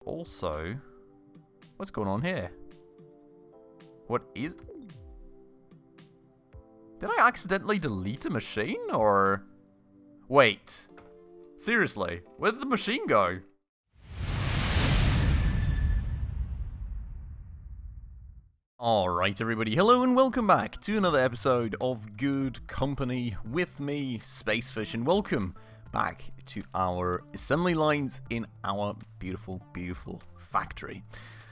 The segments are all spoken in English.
also, what's going on here? What is... Did I accidentally delete a machine, or... Wait. Seriously, where did the machine go? Alright everybody, hello and welcome back to another episode of Good Company with me, Spacefish, and welcome back to our assembly lines in our beautiful, beautiful factory.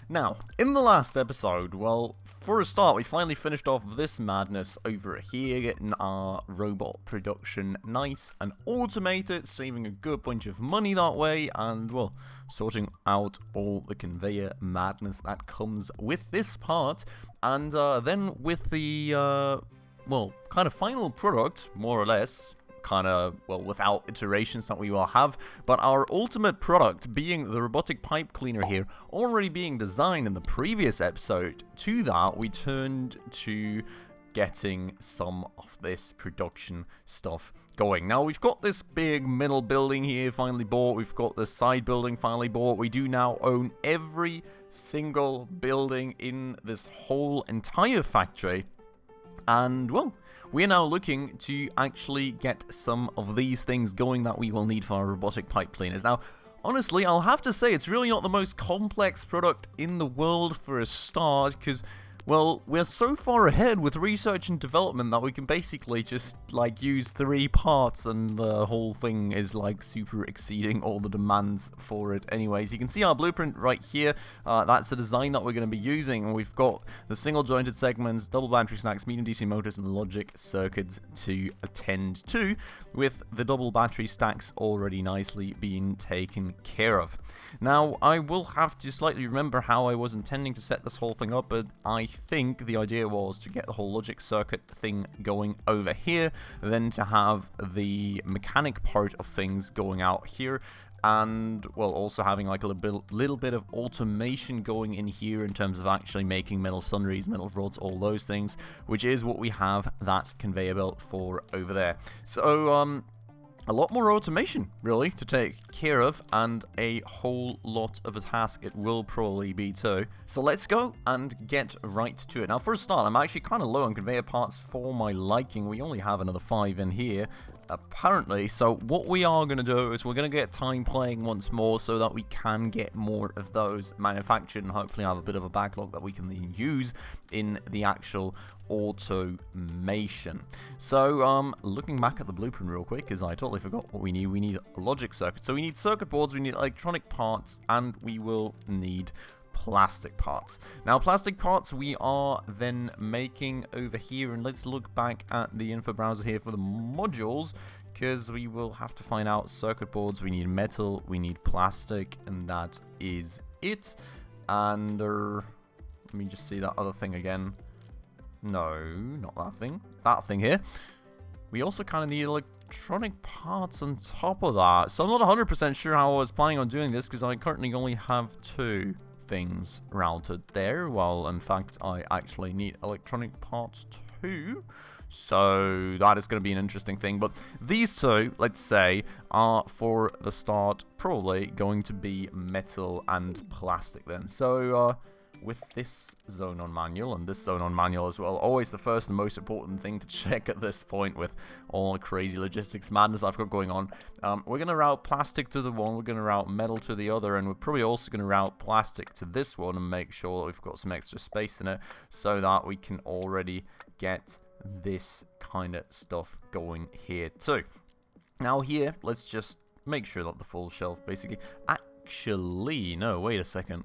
Now, in the last episode, well, for a start, we finally finished off this madness over here, getting our robot production nice and automated, saving a good bunch of money that way, and, well, sorting out all the conveyor madness that comes with this part. And then with the, well, kind of final product, more or less, well, without iterations that we will have, but our ultimate product being the robotic pipe cleaner here, already being designed in the previous episode. To that, we turned to getting some of this production stuff going. Now, we've got this big middle building here finally bought, we've got this side building finally bought, we do now own every single building in this whole entire factory, and, well, we're now looking to actually get some of these things going that we will need for our robotic pipe cleaners. Now, honestly, I'll have to say it's really not the most complex product in the world for a start, because, well, we're so far ahead with research and development that we can basically just, like, use 3 parts and the whole thing is, like, super exceeding all the demands for it. Anyways, you can see our blueprint right here. That's the design that we're going to be using, and we've got the single jointed segments, double battery stacks, medium DC motors, and logic circuits to attend to, with the double battery stacks already nicely being taken care of. Now, I will have to slightly remember how I was intending to set this whole thing up, but I think the idea was to get the whole logic circuit thing going over here, then to have the mechanic part of things going out here, and, well, also having like a little bit of automation going in here in terms of actually making metal sundries, metal rods, all those things, which is what we have that conveyor belt for over there. So, a lot more automation, really, to take care of, and a whole lot of a task it will probably be too. So let's go and get right to it. Now, for a start, I'm actually kind of low on conveyor parts for my liking. We only have another 5 in here, apparently. So what we are going to do is we're going to get time playing once more so that we can get more of those manufactured and hopefully have a bit of a backlog that we can then use in the actual automation. So, looking back at the blueprint real quick, because I totally forgot what we need. We need a logic circuit. So we need circuit boards, we need electronic parts, and we will need plastic parts. Now, plastic parts we are then making over here, and let's look back at the info browser here for the modules, because we will have to find out circuit boards. We need metal, we need plastic, and that is it. And let me just see that other thing again. No, not that thing. That thing here. We also kind of need electronic parts on top of that. So I'm not 100% sure how I was planning on doing this, because I currently only have 2 things routed there. Well, in fact, I actually need electronic parts too. So that is going to be an interesting thing. But these 2, let's say, are for the start probably going to be metal and plastic then. So, with this zone on manual and this zone on manual as well, always the first and most important thing to check at this point with all the crazy logistics madness I've got going on. We're going to route plastic to the one, we're going to route metal to the other, and we're probably also going to route plastic to this one and make sure that we've got some extra space in it so that we can already get this kind of stuff going here too. Now here, let's just make sure that the full shelf basically... Actually, no, wait a second.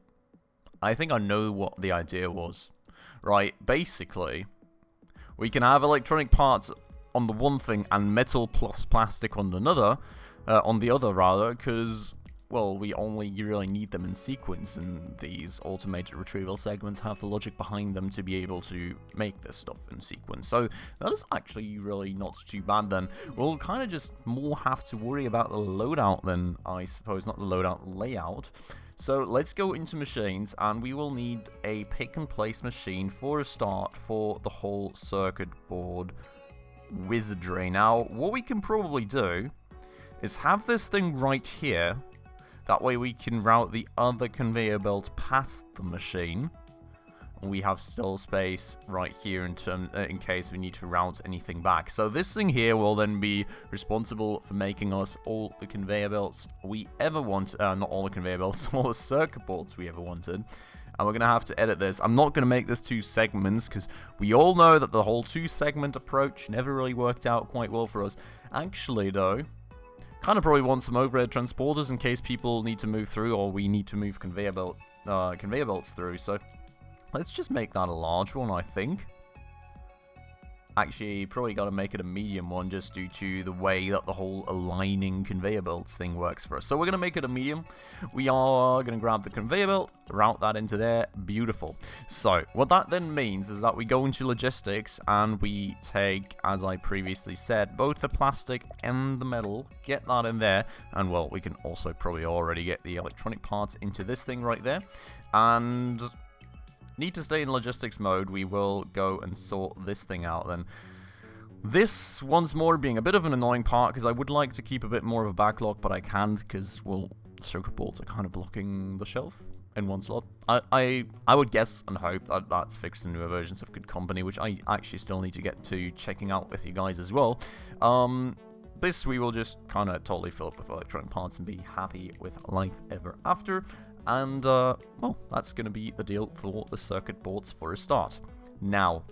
I think I know what the idea was. Right, basically, we can have electronic parts on the one thing and metal plus plastic on another, on the other rather, because, well, we only really need them in sequence, and these automated retrieval segments have the logic behind them to be able to make this stuff in sequence. So that is actually really not too bad then. We'll kind of just more have to worry about the loadout then, I suppose, not the loadout, layout. So let's go into machines, and we will need a pick and place machine for a start for the whole circuit board wizardry. Now, what we can probably do is have this thing right here That way we can route the other conveyor belt past the machine. We have still space right here in case we need to route anything back. So this thing here will then be responsible for making us all the conveyor belts we ever want. Not all the conveyor belts, all the circuit boards we ever wanted. And we're going to have to edit this. I'm not going to make this 2 segments because we all know that the whole 2-segment approach never really worked out quite well for us. Actually, though, kind of probably want some overhead transporters in case people need to move through or we need to move conveyor belts through. So let's just make that a large one, I think. Actually, probably got to make it a medium one just due to the way that the whole aligning conveyor belts thing works for us. So we're going to make it a medium. We are going to grab the conveyor belt, route that into there. Beautiful. So what that then means is that we go into logistics and we take, as I previously said, both the plastic and the metal, get that in there. And well, we can also probably already get the electronic parts into this thing right there. And need to stay in logistics mode, we will go and sort this thing out then. This, once more, being a bit of an annoying part, because I would like to keep a bit more of a backlog, but I can't, because, well, circuit boards are kind of blocking the shelf in one slot. I would guess and hope that that's fixed in newer versions of Good Company, which I actually still need to get to checking out with you guys as well. This we will just kind of totally fill up with electronic parts and be happy with life ever after. And, well, that's going to be the deal for the circuit boards for a start. Now,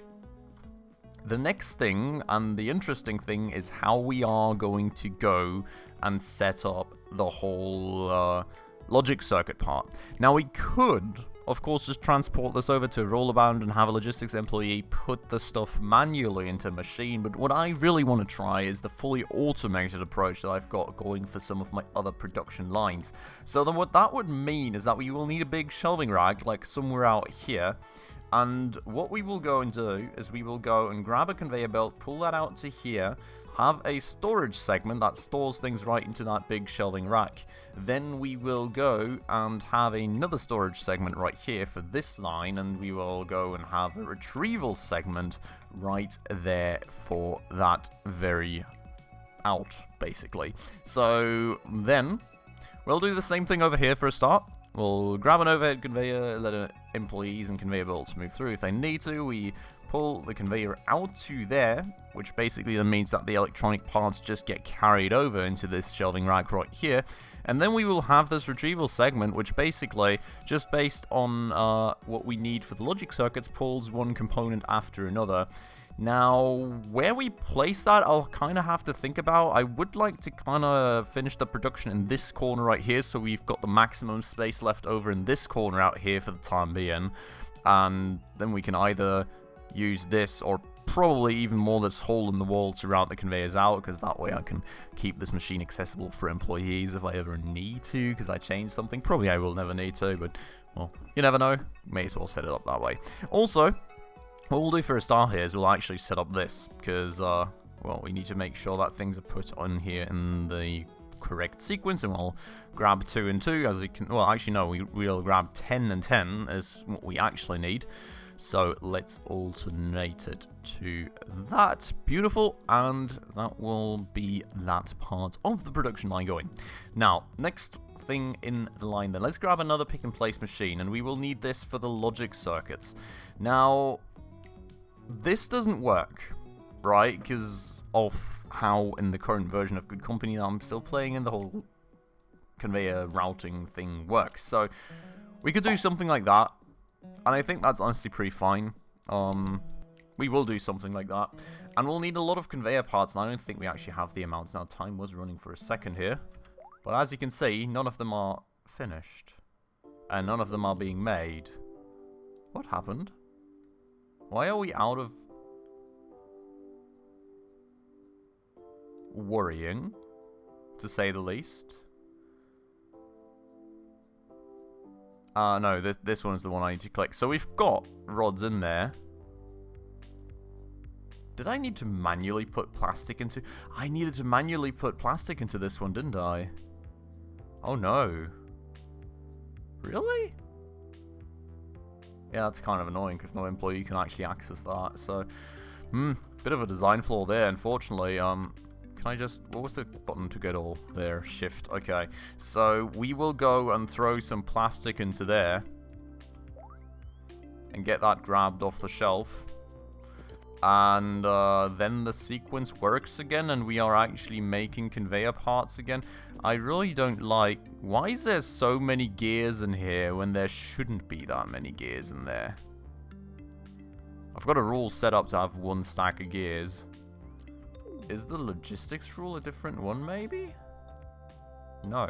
the next thing, and the interesting thing, is how we are going to go and set up the whole logic circuit part. Now, we could, of course, just transport this over to Rollerbound and have a logistics employee put the stuff manually into a machine, but what I really want to try is the fully automated approach that I've got going for some of my other production lines. So then what that would mean is that we will need a big shelving rack, like somewhere out here, and what we will go and do is we will go and grab a conveyor belt, pull that out to here, have a storage segment that stores things right into that big shelving rack. Then we will go and have another storage segment right here for this line, and we will go and have a retrieval segment right there for that very out, basically. So then we'll do the same thing over here for a start. We'll grab an overhead conveyor, let employees and conveyor belts move through if they need to. We pull the conveyor out to there, which basically then means that the electronic parts just get carried over into this shelving rack right here. And then we will have this retrieval segment, which basically, just based on what we need for the logic circuits, pulls one component after another. Now, where we place that, I'll kind of have to think about. I would like to kind of finish the production in this corner right here, so we've got the maximum space left over in this corner out here for the time being. And then we can either use this or probably even more this hole in the wall to route the conveyors out, because that way I can keep this machine accessible for employees if I ever need to, because I changed something. Probably I will never need to, but, well, you never know. May as well set it up that way. Also, what we'll do for a start here is we'll actually set up this, because, well, we need to make sure that things are put on here in the correct sequence, and we'll grab 2 and 2, as we can, well, actually, no, we'll grab 10 and 10 is what we actually need. So let's alternate it to that. Beautiful, and that will be that part of the production line going. Now, next thing in the line then, let's grab another pick and place machine, and we will need this for the logic circuits. Now, this doesn't work, right, because of how in the current version of Good Company that I'm still playing in, the whole conveyor routing thing works. So we could do something like that, and I think that's honestly pretty fine. We will do something like that, and we'll need a lot of conveyor parts, and I don't think we actually have the amounts. Now, time was running for a second here, but as you can see, none of them are finished, and none of them are being made. What happened? Why are we out of worrying, to say the least? No, this one is the one I need to click. So we've got rods in there. Did I need to manually put plastic into... I needed to manually put plastic into this one, didn't I? Oh no. Really? Yeah, that's kind of annoying because no employee can actually access that. So, bit of a design flaw there, unfortunately. Can I just... What was the button to get all there? Shift. Okay. So we will go and throw some plastic into there. And get that grabbed off the shelf. And then the sequence works again. And we are actually making conveyor parts again. I really don't like... Why is there so many gears in here when there shouldn't be that many gears in there? I've got a rule set up to have one stack of gears. Is the logistics rule a different one, maybe? No.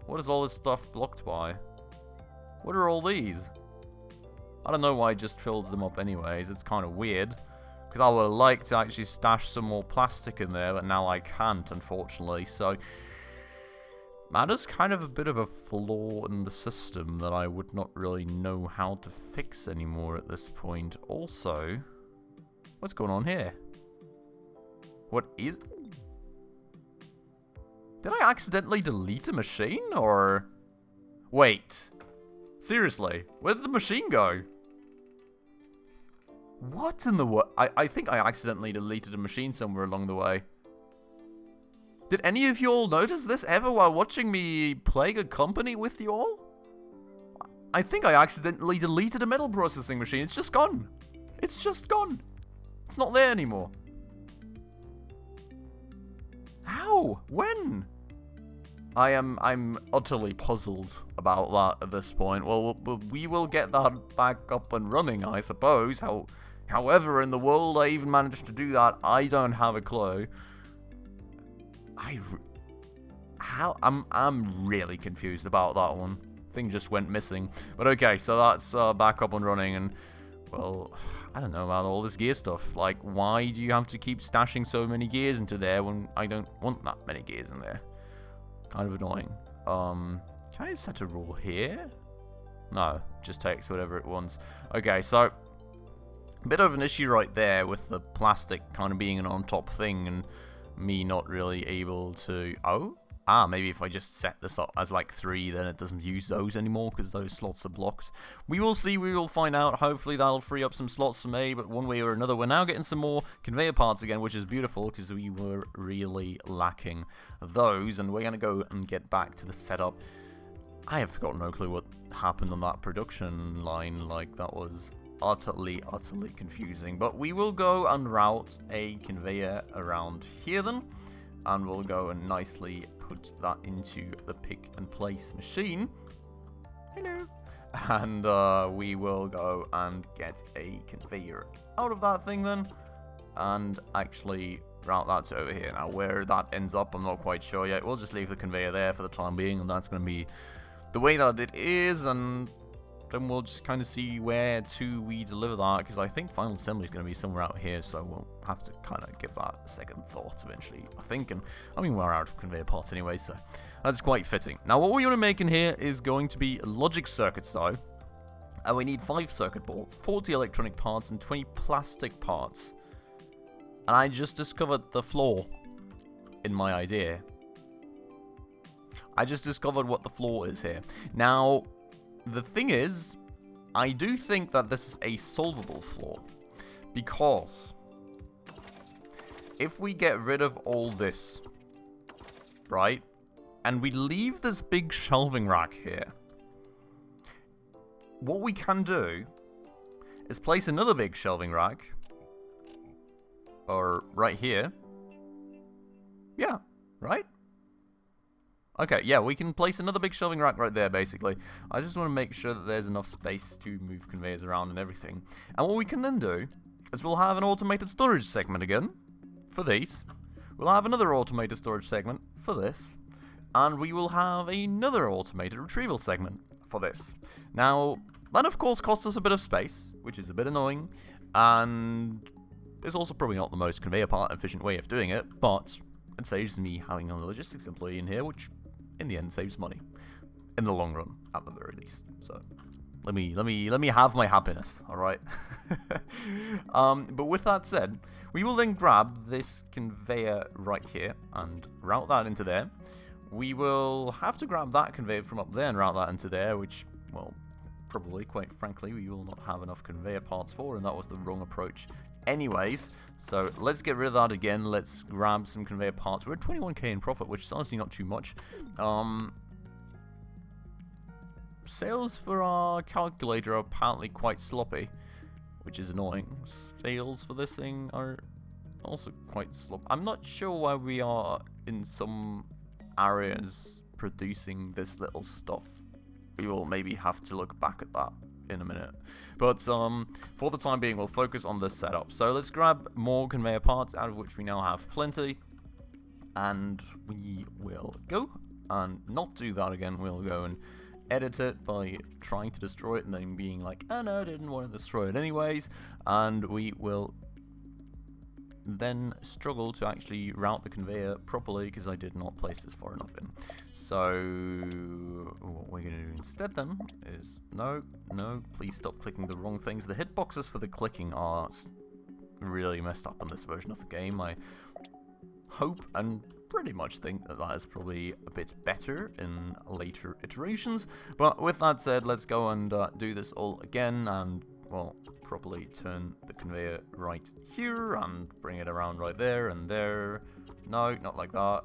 What is all this stuff blocked by? What are all these? I don't know why it just fills them up anyways. It's kind of weird. Because I would like to actually stash some more plastic in there, but now I can't, unfortunately. So, that is kind of a bit of a flaw in the system that I would not really know how to fix anymore at this point. Also, what's going on here? What is... Did I accidentally delete a machine, or... Wait. Seriously, where did the machine go? What in the world? I think I accidentally deleted a machine somewhere along the way. Did any of you all notice this ever while watching me play Good Company with you all? I think I accidentally deleted a metal processing machine. It's just gone. It's just gone. It's not there anymore. How? When? I'm utterly puzzled about that at this point. Well, we will get that back up and running, I suppose. However in the world I even managed to do that, I don't have a clue. I'm really confused about that one. Thing just went missing. But okay, so that's back up and running, and well, I don't know about all this gear stuff. Like, why do you have to keep stashing so many gears into there when I don't want that many gears in there? Kind of annoying. Can I set a rule here? No, just takes whatever it wants. Okay, so a bit of an issue right there with the plastic kind of being an on-top thing and me not really able to... maybe if I just set this up as like 3, then it doesn't use those anymore because those slots are blocked. We will see, we will find out. Hopefully that'll free up some slots for me, but one way or another, we're now getting some more conveyor parts again, which is beautiful because we were really lacking those, and we're going to go and get back to the setup. I have got no clue what happened on that production line. Like, that was utterly confusing, but we will go and route a conveyor around here then, and we'll go and nicely put that into the pick and place machine. Hello. And we will go and get a conveyor out of that thing then, and actually route that to over here. Now where that ends up, I'm not quite sure yet. We'll just leave the conveyor there for the time being, and that's going to be the way that it is, and then we'll just kind of see where to we deliver that, because I think final assembly is going to be somewhere out here, so we'll have to kind of give that a second thought eventually, I think. And I mean, we're out of conveyor parts anyway, so that's quite fitting. Now what we want to make in here is going to be logic circuits though, and we need 5 circuit boards, 40 electronic parts, and 20 plastic parts. And I just discovered the flaw in my idea. I just discovered what the flaw is here. Now, the thing is, I do think that this is a solvable flaw, because if we get rid of all this, right, and we leave this big shelving rack here, what we can do is place another big shelving rack, or right here. Yeah, right? Okay, yeah, we can place another big shelving rack right there, basically. I just want to make sure that there's enough space to move conveyors around and everything. And what we can then do is we'll have an automated storage segment again for these. We'll have another automated storage segment for this. And we will have another automated retrieval segment for this. Now, that of course costs us a bit of space, which is a bit annoying. And it's also probably not the most conveyor part efficient way of doing it, but it saves me having a logistics employee in here, which in the end saves money in the long run, at the very least. So let me have my happiness, all right? But with that said, we will then grab this conveyor right here and route that into there. We will have to grab that conveyor from up there and route that into there, which, well, probably, quite frankly, we will not have enough conveyor parts for, and that was the wrong approach anyways. So let's get rid of that again. Let's grab some conveyor parts. We're at 21k in profit, which is honestly not too much. Sales for our calculator are apparently quite sloppy, which is annoying. Sales for this thing are also quite sloppy. I'm not sure why we are in some areas producing this little stuff. We will maybe have to look back at that in a minute. But for the time being, we'll focus on this setup. So let's grab more conveyor parts, out of which we now have plenty. And we will go and not do that again. We'll go and edit it by trying to destroy it and then being like, oh no, I didn't want to destroy it anyways. And we will then struggle to actually route the conveyor properly because I did not place this far enough in. So what we're going to do instead then is, no, please stop clicking the wrong things. The hitboxes for the clicking are really messed up on this version of the game. I hope and pretty much think that that is probably a bit better in later iterations. But with that said, let's go and do this all again and, well, properly turn the conveyor right here and bring it around right there and there. No, not like that.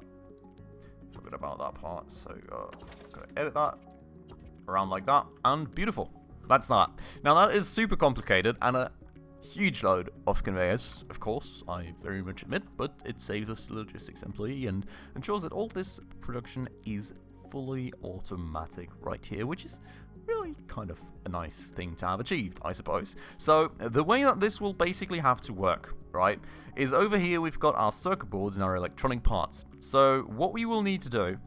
Forgot about that part, so gotta edit that around like that, and beautiful. That's that. Now that is super complicated and a huge load of conveyors, of course, I very much admit, but it saves us the logistics employee and ensures that all this production is fully automatic right here, which is really kind of a nice thing to have achieved, I suppose. So the way that this will basically have to work, right, is over here we've got our circuit boards and our electronic parts. So what we will need to do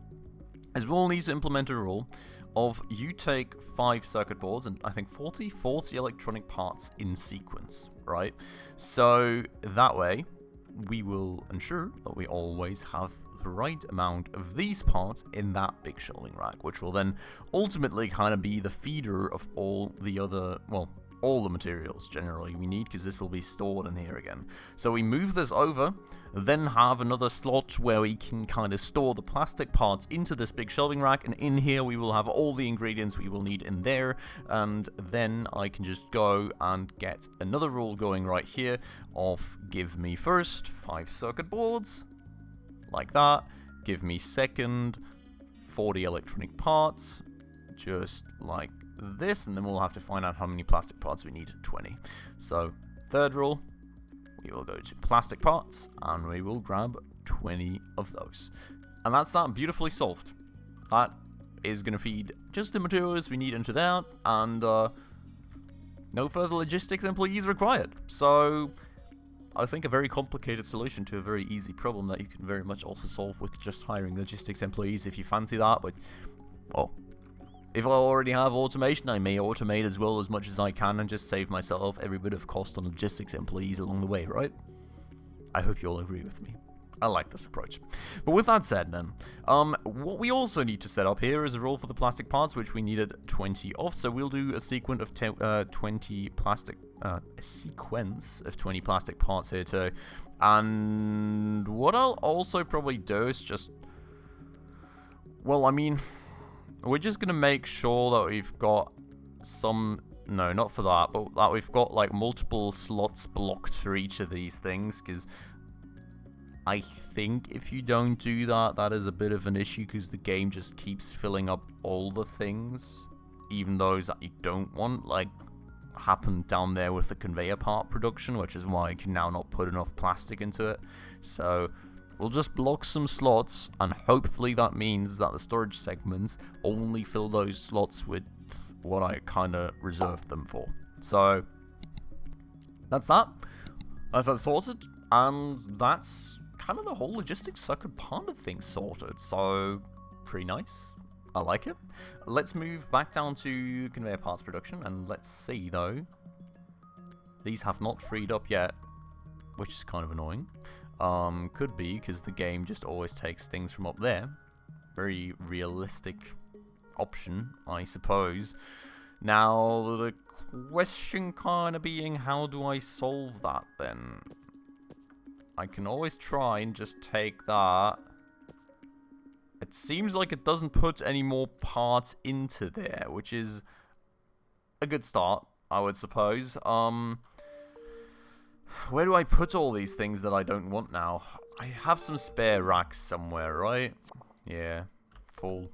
is we'll need to implement a rule of you take 5 circuit boards and I think 40 electronic parts in sequence, right? So that way we will ensure that we always have the right amount of these parts in that big shelving rack, which will then ultimately kind of be the feeder of all the other, well, all the materials generally we need, because this will be stored in here again. So we move this over, then have another slot where we can kind of store the plastic parts into this big shelving rack, and in here we will have all the ingredients we will need in there, and then I can just go and get another rule going right here of give me first 5 circuit boards, like that, give me second 40 electronic parts, just like this, and then we'll have to find out how many plastic parts we need. 20. So third rule, we will go to plastic parts and we will grab 20 of those, and that's that, beautifully solved. That is going to feed just the materials we need into that, and no further logistics employees required. So I think a very complicated solution to a very easy problem that you can very much also solve with just hiring logistics employees if you fancy that. But, well, if I already have automation, I may automate as well as much as I can and just save myself every bit of cost on logistics employees along the way, right? I hope you all agree with me. I like this approach. But with that said then, what we also need to set up here is a rule for the plastic parts, which we needed 20 of. So we'll do a sequence of 20 plastic, a sequence of 20 plastic parts here too. And what I'll also probably do is just, well, I mean, we're just gonna make sure that we've got some, no, not for that, but that we've got like multiple slots blocked for each of these things, because I think if you don't do that, that is a bit of an issue, because the game just keeps filling up all the things, even those that you don't want, like happened down there with the conveyor part production, which is why I can now not put enough plastic into it. So we'll just block some slots, and hopefully that means that the storage segments only fill those slots with what I kind of reserved them for. So that's that. That's that sorted, and that's kind of the whole logistics circuit part of things sorted. So pretty nice. I like it. Let's move back down to conveyor parts production, and let's see though. These have not freed up yet, which is kind of annoying. Could be because the game just always takes things from up there. Very realistic option, I suppose. Now the question kind of being, how do I solve that then? I can always try and just take that. It seems like it doesn't put any more parts into there, which is a good start, I would suppose. Where do I put all these things that I don't want now? I have some spare racks somewhere, right? Yeah, full.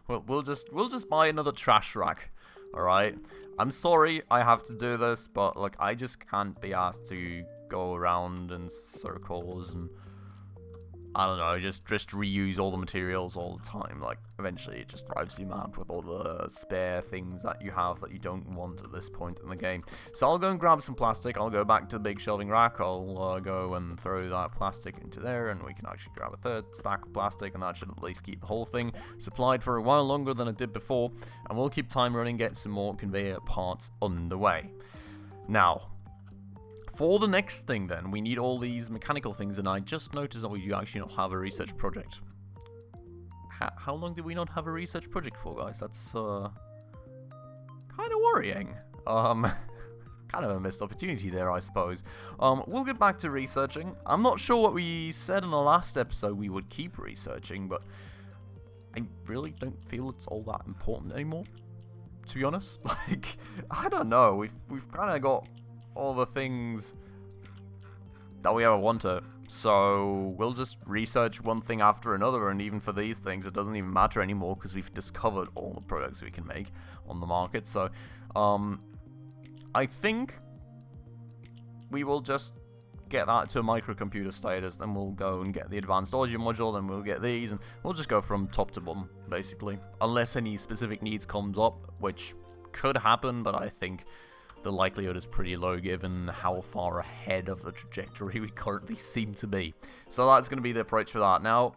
Well, we'll just buy another trash rack. All right. I'm sorry I have to do this, but like I just can't be asked to go around in circles and I don't know, just reuse all the materials all the time. Like, eventually it just drives you mad with all the spare things that you have that you don't want at this point in the game. So I'll go and grab some plastic. I'll go back to the big shelving rack. I'll go and throw that plastic into there, and we can actually grab a third stack of plastic, and that should at least keep the whole thing supplied for a while longer than it did before. And we'll keep time running, get some more conveyor parts underway. Now, for the next thing, then, we need all these mechanical things, and I just noticed that we do actually not have a research project. How long did we not have a research project for, guys? That's, kind of worrying. Kind of a missed opportunity there, I suppose. We'll get back to researching. I'm not sure what we said in the last episode we would keep researching, but I really don't feel it's all that important anymore, to be honest. Like, I don't know. We've kind of got all the things that we ever wanted, so we'll just research one thing after another, and even for these things it doesn't even matter anymore because we've discovered all the products we can make on the market. So I think we will just get that to a microcomputer status, then we'll go and get the advanced audio module, then we'll get these, and we'll just go from top to bottom basically, unless any specific needs comes up, which could happen, but I think the likelihood is pretty low given how far ahead of the trajectory we currently seem to be. So that's going to be the approach for that. Now,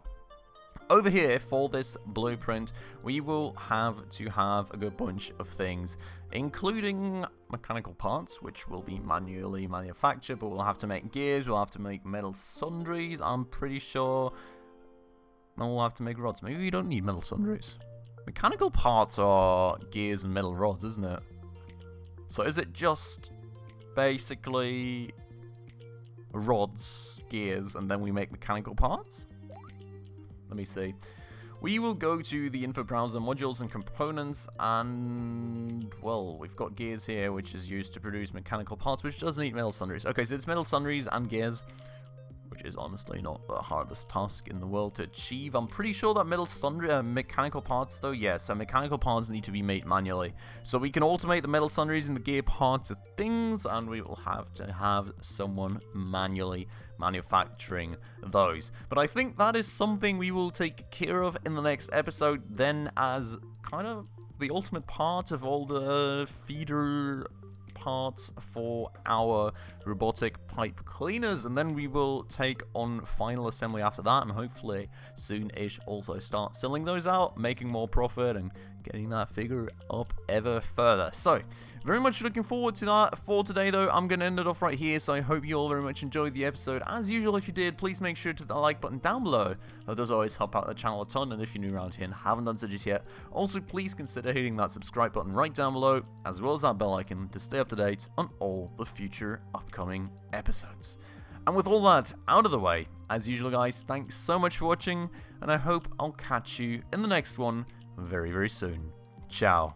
over here for this blueprint, we will have to have a good bunch of things, including mechanical parts, which will be manually manufactured, but we'll have to make gears, we'll have to make metal sundries, I'm pretty sure. And we'll have to make rods. Maybe we don't need metal sundries. Mechanical parts are gears and metal rods, isn't it? So is it just basically rods, gears, and then we make mechanical parts? Let me see. We will go to the info browser, modules and components, and, well, we've got gears here, which is used to produce mechanical parts, which does need metal sundries. Okay, so it's metal sundries and gears, which is honestly not the hardest task in the world to achieve. I'm pretty sure that metal sundry, mechanical parts though, yeah, so mechanical parts need to be made manually. So we can automate the metal sundries and the gear parts of things, and we will have to have someone manually manufacturing those. But I think that is something we will take care of in the next episode, then, as kind of the ultimate part of all the feeder parts for our robotic pipe cleaners, and then we will take on final assembly after that, and hopefully soon-ish also start selling those out, making more profit and getting that figure up ever further. So very much looking forward to that. For today though, I'm going to end it off right here, so I hope you all very much enjoyed the episode. As usual, if you did, please make sure to hit the like button down below. That does always help out the channel a ton, and if you're new around here and haven't done so just yet, also please consider hitting that subscribe button right down below, as well as that bell icon to stay up to date on all the future upcoming episodes. And with all that out of the way, as usual guys, thanks so much for watching, and I hope I'll catch you in the next one very, very soon. Ciao.